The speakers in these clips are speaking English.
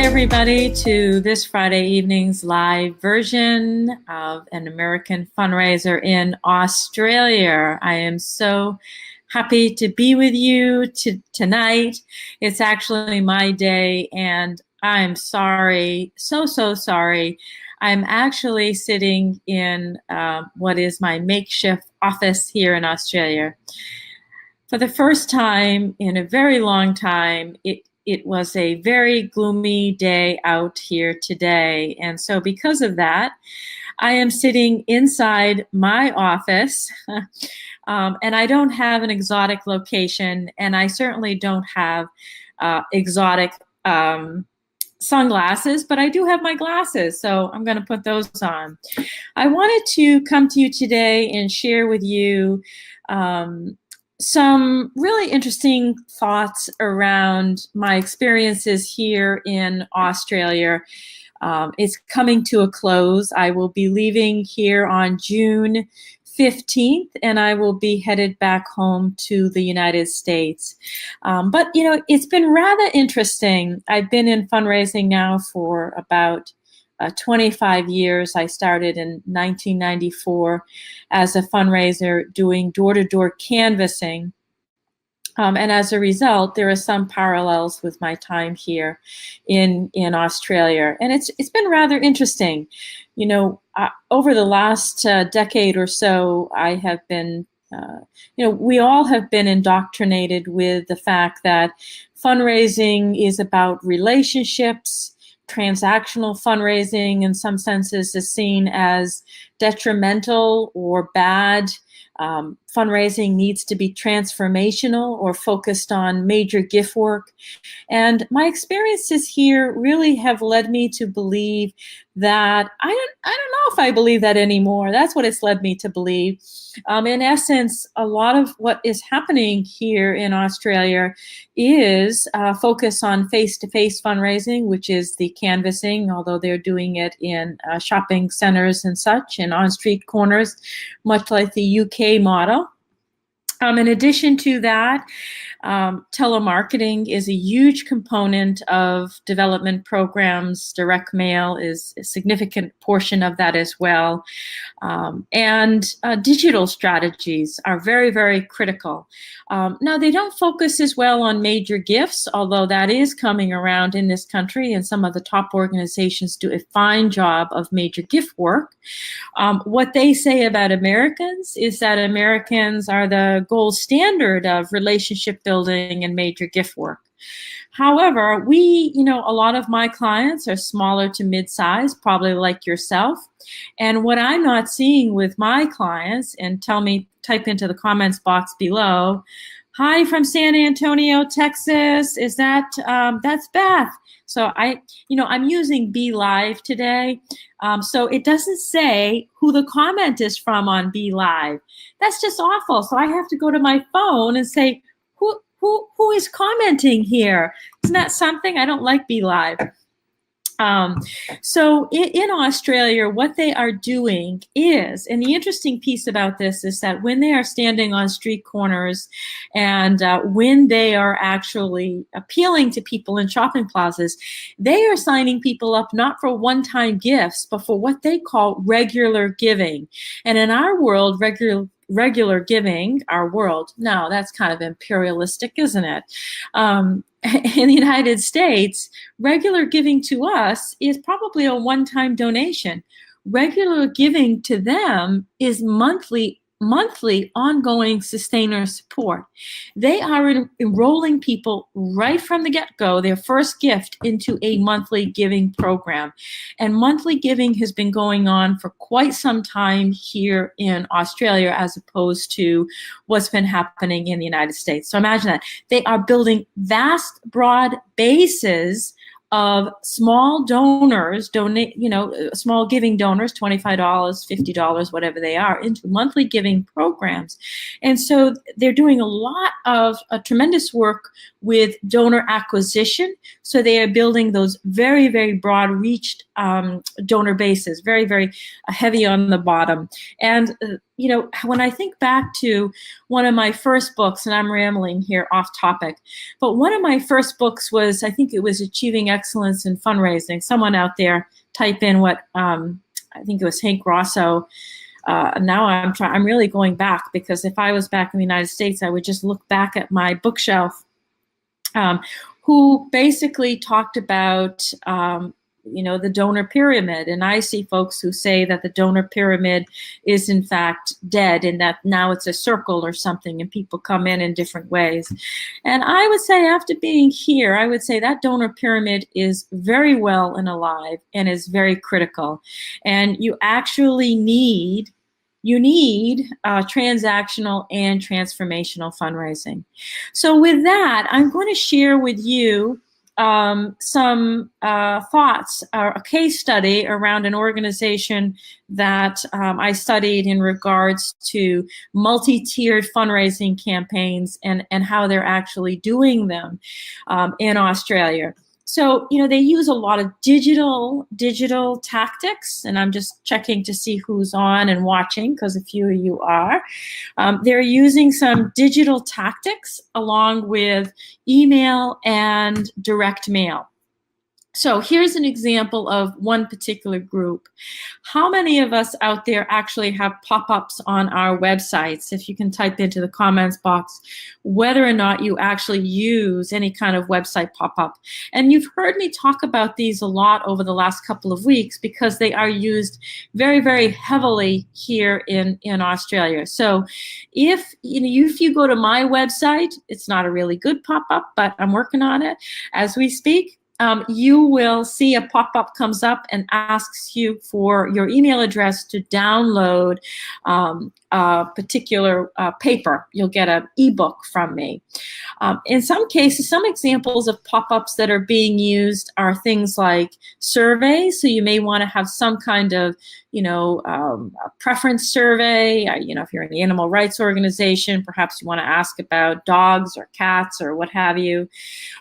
everybody, to this Friday evening's live version of an American fundraiser in Australia. I am so happy to be with you tonight. It's actually my day, and I'm sorry, so sorry. I'm actually sitting in what is my makeshift office here in Australia. For the first time in a very long time, it was a very gloomy day out here today. And so because of that, I am sitting inside my office and I don't have an exotic location, and I certainly don't have exotic sunglasses, but I do have my glasses, so I'm going to put those on. I wanted to come to you today and share with you some really interesting thoughts around my experiences here in Australia. It's coming to a close. I will be leaving here on June 15th, and I will be headed back home to the United States. But, you know, it's been rather interesting. I've been in fundraising now for about 25 years. I started in 1994 as a fundraiser doing door-to-door canvassing. And as a result, there are some parallels with my time here in Australia. And it's been rather interesting. You know, over the last decade or so, I have been, we all have been indoctrinated with the fact that fundraising is about relationships. Transactional fundraising, in some senses, is seen as detrimental or bad. Fundraising needs to be transformational or focused on major gift work. And my experiences here really have led me to believe that I don't know if I believe that anymore. That's what it's led me to believe. In essence, a lot of what is happening here in Australia is focus on face-to-face fundraising, which is the canvassing, although they're doing it in shopping centers and such, and on street corners, much like the UK model. In addition to that, telemarketing is a huge component of development programs. Direct mail is a significant portion of that as well. And digital strategies are very, very critical. Now, they don't focus as well on major gifts, although that is coming around in this country, and some of the top organizations do a fine job of major gift work. What they say about Americans is that Americans are the gold standard of relationship building and major gift work. However, a lot of my clients are smaller to mid-size, probably like yourself. And what I'm not seeing with my clients, and type into the comments box below, hi from San Antonio, Texas. Is that's Beth. So I'm using Be Live today. So it doesn't say who the comment is from on Be Live. That's just awful. So I have to go to my phone and say, who is commenting here? Isn't that something? I don't like Be Live. So in Australia, what they are doing is, and the interesting piece about this is that when they are standing on street corners and when they are actually appealing to people in shopping plazas, they are signing people up not for one-time gifts, but for what they call regular giving. And in our world, regular giving, no, that's kind of imperialistic, isn't it? In the United States, regular giving to us is probably a one-time donation. Regular giving to them is monthly ongoing sustainer support. They are enrolling people right from the get-go, their first gift, into a monthly giving program. And monthly giving has been going on for quite some time here in Australia, as opposed to what's been happening in the United States. So imagine that. They are building vast, broad bases of small donors, small giving donors, $25, $50, whatever they are, into monthly giving programs. And so they're doing a lot of tremendous work with donor acquisition. So they are building those very, very broad reached donor bases, very, very heavy on the bottom. And, when I think back to one of my first books, and I'm rambling here off topic, but one of my first books was, I think it was Achieving Excellence in Fundraising. Someone out there type in what, I think it was Hank Rosso. Now I'm really going back, because if I was back in the United States, I would just look back at my bookshelf, who basically talked about, the donor pyramid. And I see folks who say that the donor pyramid is in fact dead, and that now it's a circle or something, and people come in different ways. And I would say, after being here, I would say that donor pyramid is very well and alive and is very critical. And you actually need transactional and transformational fundraising. So with that, I'm going to share with you some thoughts, a case study around an organization that I studied in regards to multi-tiered fundraising campaigns and how they're actually doing them in Australia. So, they use a lot of digital tactics, and I'm just checking to see who's on and watching, because a few of you are. They're using some digital tactics along with email and direct mail. So here's an example of one particular group. How many of us out there actually have pop-ups on our websites? If you can type into the comments box whether or not you actually use any kind of website pop-up. And you've heard me talk about these a lot over the last couple of weeks, because they are used very, very heavily here in Australia. So if you go to my website, it's not a really good pop-up, but I'm working on it as we speak. You will see a pop-up comes up and asks you for your email address to download a particular paper. You'll get an ebook from me. In some cases, some examples of pop-ups that are being used are things like surveys. So you may want to have some kind of a preference survey. If you're in the animal rights organization, perhaps you want to ask about dogs or cats or what have you.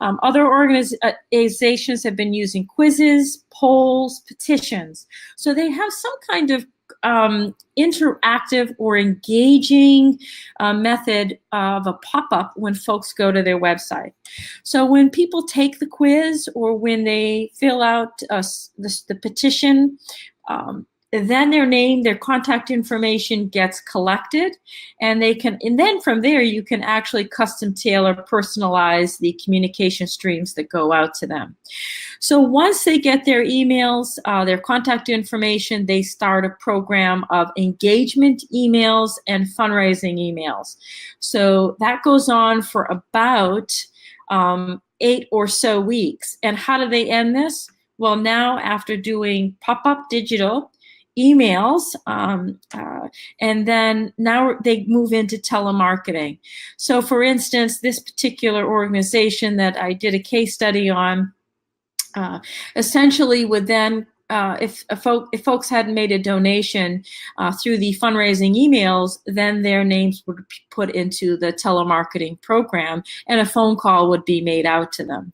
Other organizations have been using quizzes, polls, petitions. So they have some kind of interactive or engaging method of a pop-up when folks go to their website. So when people take the quiz, or when they fill out the petition, then their name, their contact information gets collected, and then from there you can actually custom tailor, personalize the communication streams that go out to them. So once they get their emails, their contact information, they start a program of engagement emails and fundraising emails. So that goes on for about 8 or so weeks. And how do they end this? Well, now after doing pop-up digital emails, and then now they move into telemarketing. So for instance, this particular organization that I did a case study on, essentially would then, if folks hadn't made a donation through the fundraising emails, then their names would be put into the telemarketing program, and a phone call would be made out to them.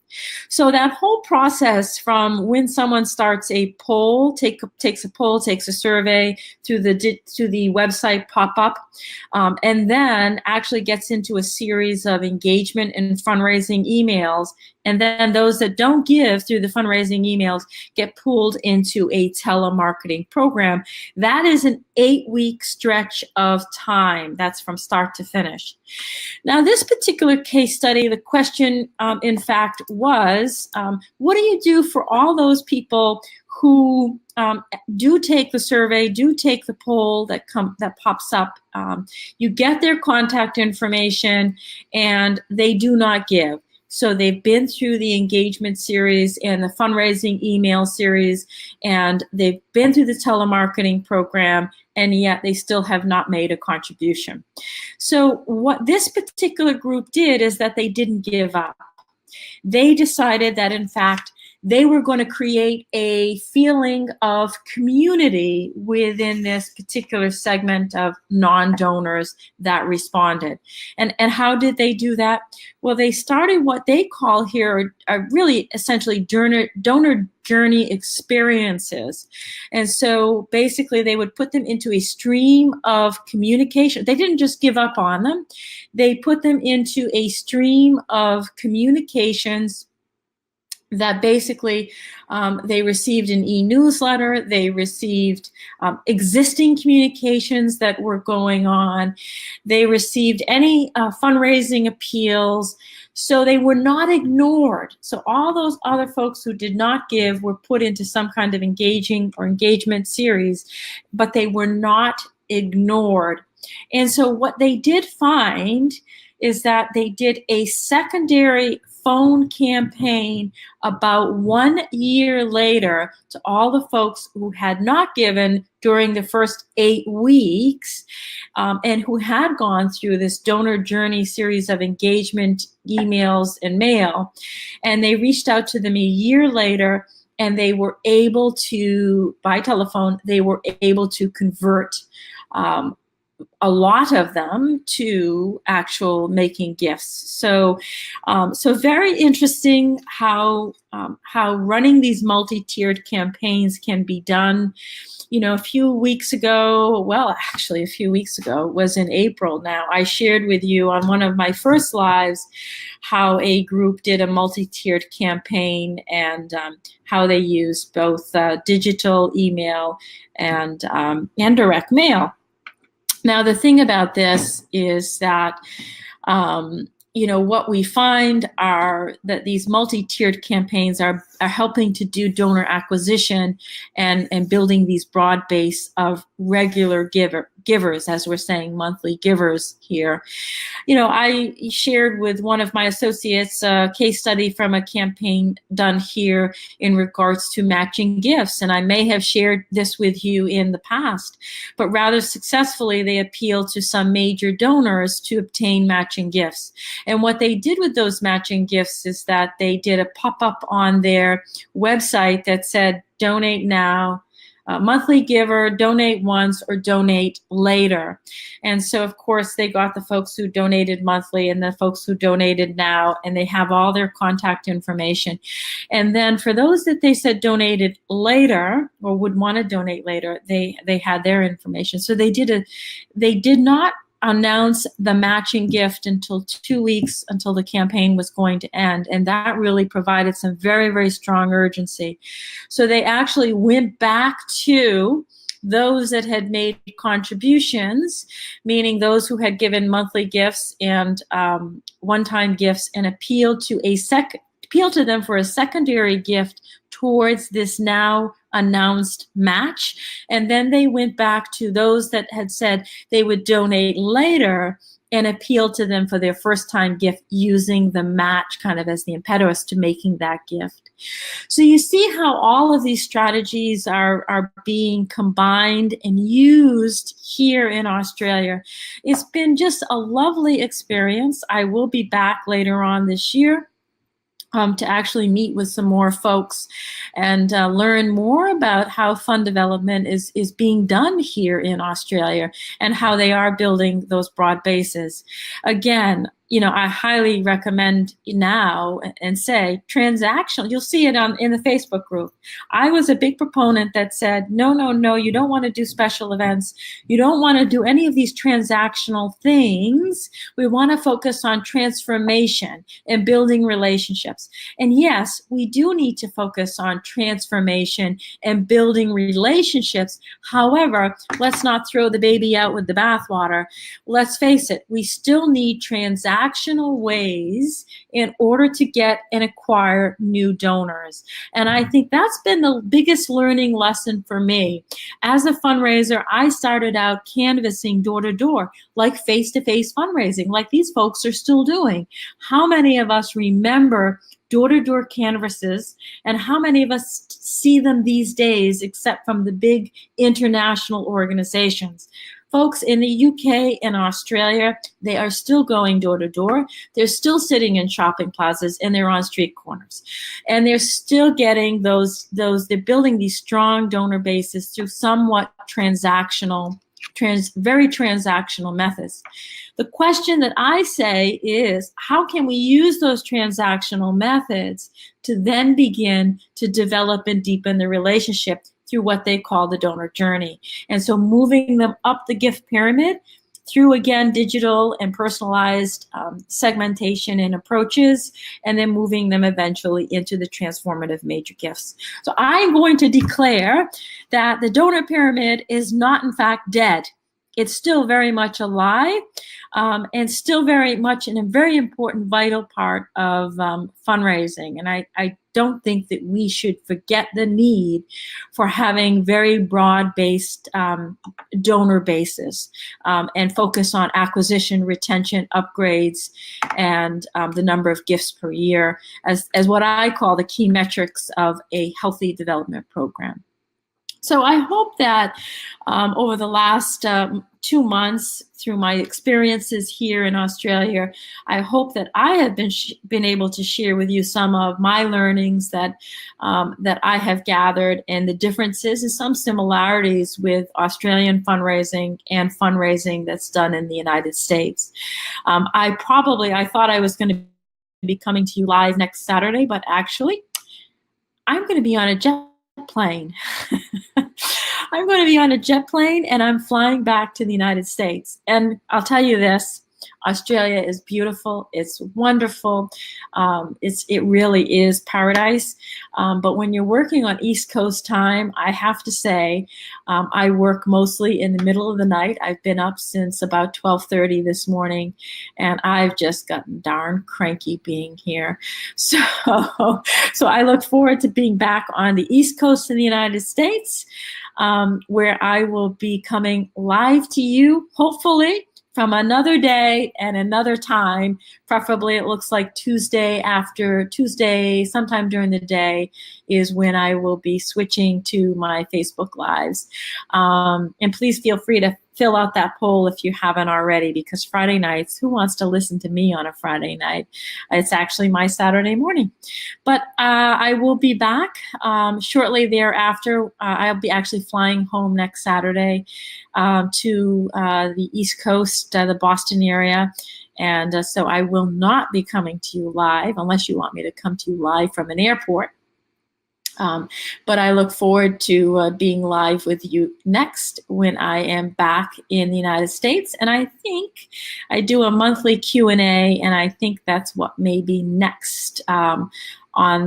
So that whole process, from when someone starts a poll, takes a survey through the website pop-up, and then actually gets into a series of engagement and fundraising emails. And then those that don't give through the fundraising emails get pulled into a telemarketing program. That is an 8-week stretch of time. That's from start to finish. Now, this particular case study, the question, in fact, was, what do you do for all those people who do take the survey, do take the poll that pops up? You get their contact information, and they do not give. So they've been through the engagement series and the fundraising email series, and they've been through the telemarketing program, and yet they still have not made a contribution. So what this particular group did is that they didn't give up. They decided that, in fact, they were going to create a feeling of community within this particular segment of non-donors that responded. And how did they do that? Well, they started what they call here are really essentially donor journey experiences. And so basically they would put them into a stream of communication. They didn't just give up on them. They put them into a stream of communications that basically they received an e-newsletter, they received existing communications that were going on, they received any fundraising appeals, so they were not ignored. So all those other folks who did not give were put into some kind of engagement series, but they were not ignored. And so what they did find is that they did a secondary phone campaign about 1 year later to all the folks who had not given during the first 8 weeks and who had gone through this donor journey series of engagement, emails, and mail. And they reached out to them a year later, and they were able to, by telephone, they were able to convert a lot of them to actual making gifts. So, so very interesting how running these multi-tiered campaigns can be done. You know, a few weeks ago, well, actually a few weeks ago, it was in April now, I shared with you on one of my first lives how a group did a multi-tiered campaign and how they used both digital, email, and direct mail. Now, the thing about this is that, you know, what we find are that these multi-tiered campaigns are helping to do donor acquisition and building these broad base of regular givers, as we're saying, monthly givers here. You know, I shared with one of my associates a case study from a campaign done here in regards to matching gifts. And I may have shared this with you in the past, but rather successfully, they appealed to some major donors to obtain matching gifts. And what they did with those matching gifts is that they did a pop-up on their website that said, donate now, monthly giver, donate once, or donate later. And so, of course, they got the folks who donated monthly and the folks who donated now, and they have all their contact information. And then for those that they said donated later or would want to donate later, they had their information. So they did not announce the matching gift until 2 weeks until the campaign was going to end. And that really provided some very, very strong urgency. So they actually went back to those that had made contributions, meaning those who had given monthly gifts and one-time gifts, and appealed to them for a secondary gift towards this now announced match. And then they went back to those that had said they would donate later and appeal to them for their first time gift using the match kind of as the impetus to making that gift. So you see how all of these strategies are being combined and used here in Australia. It's been just a lovely experience. I will be back later on this year to actually meet with some more folks and learn more about how fund development is being done here in Australia and how they are building those broad bases. Again, you know, I highly recommend now and say transactional. You'll see it in the Facebook group. I was a big proponent that said, no, you don't want to do special events. You don't want to do any of these transactional things. We want to focus on transformation and building relationships. And yes, we do need to focus on transformation and building relationships. However, let's not throw the baby out with the bathwater. Let's face it, we still need transactional ways in order to get and acquire new donors. And I think that's been the biggest learning lesson for me. As a fundraiser, I started out canvassing door to door, like face-to-face fundraising, like these folks are still doing. How many of us remember door-to-door canvasses, and how many of us see them these days except from the big international organizations? folks in the UK and Australia, they are still going door to door. They're still sitting in shopping plazas and they're on street corners. And they're still getting they're building these strong donor bases through somewhat very transactional methods. The question that I say is, how can we use those transactional methods to then begin to develop and deepen the relationship through what they call the donor journey? And so moving them up the gift pyramid through, again, digital and personalized segmentation and approaches, and then moving them eventually into the transformative major gifts. So I'm going to declare that the donor pyramid is not, in fact, dead. It's still very much alive and still very much a very important, vital part of fundraising. And I don't think that we should forget the need for having very broad-based donor bases and focus on acquisition, retention, upgrades, and the number of gifts per year as what I call the key metrics of a healthy development program. So I hope that over the last 2 months, through my experiences here in Australia, I hope that I have been able to share with you some of my learnings that I have gathered, and the differences and some similarities with Australian fundraising and fundraising that's done in the United States. I thought I was going to be coming to you live next Saturday, but actually I'm going to be on a jet plane. I'm going to be on a jet plane and I'm flying back to the United States. And I'll tell you this, Australia is beautiful. It's wonderful. It really is paradise. But when you're working on East Coast time, I have to say, I work mostly in the middle of the night. I've been up since about 12:30 this morning, and I've just gotten darn cranky being here. So I look forward to being back on the East Coast in the United States, where I will be coming live to you, hopefully, from another day and another time. Preferably it looks like Tuesday, sometime during the day is when I will be switching to my Facebook Lives. And please feel free to fill out that poll if you haven't already, because Friday nights, who wants to listen to me on a Friday night? It's actually my Saturday morning. But I will be back shortly thereafter. I'll be actually flying home next Saturday to the East Coast, the Boston area. And so I will not be coming to you live unless you want me to come to you live from an airport. But I look forward to being live with you next when I am back in the United States. And I think I do a monthly Q&A, and I think that's what may be next on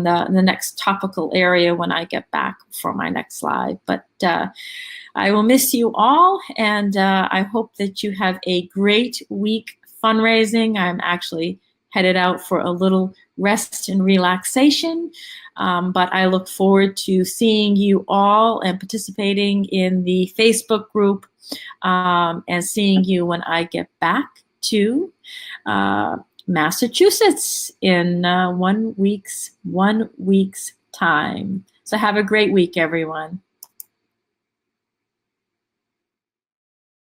the next topical area when I get back for my next live. But I will miss you all, and I hope that you have a great week fundraising. I'm actually headed out for a little rest and relaxation. But I look forward to seeing you all and participating in the Facebook group and seeing you when I get back to Massachusetts in 1 week's time. So have a great week, everyone.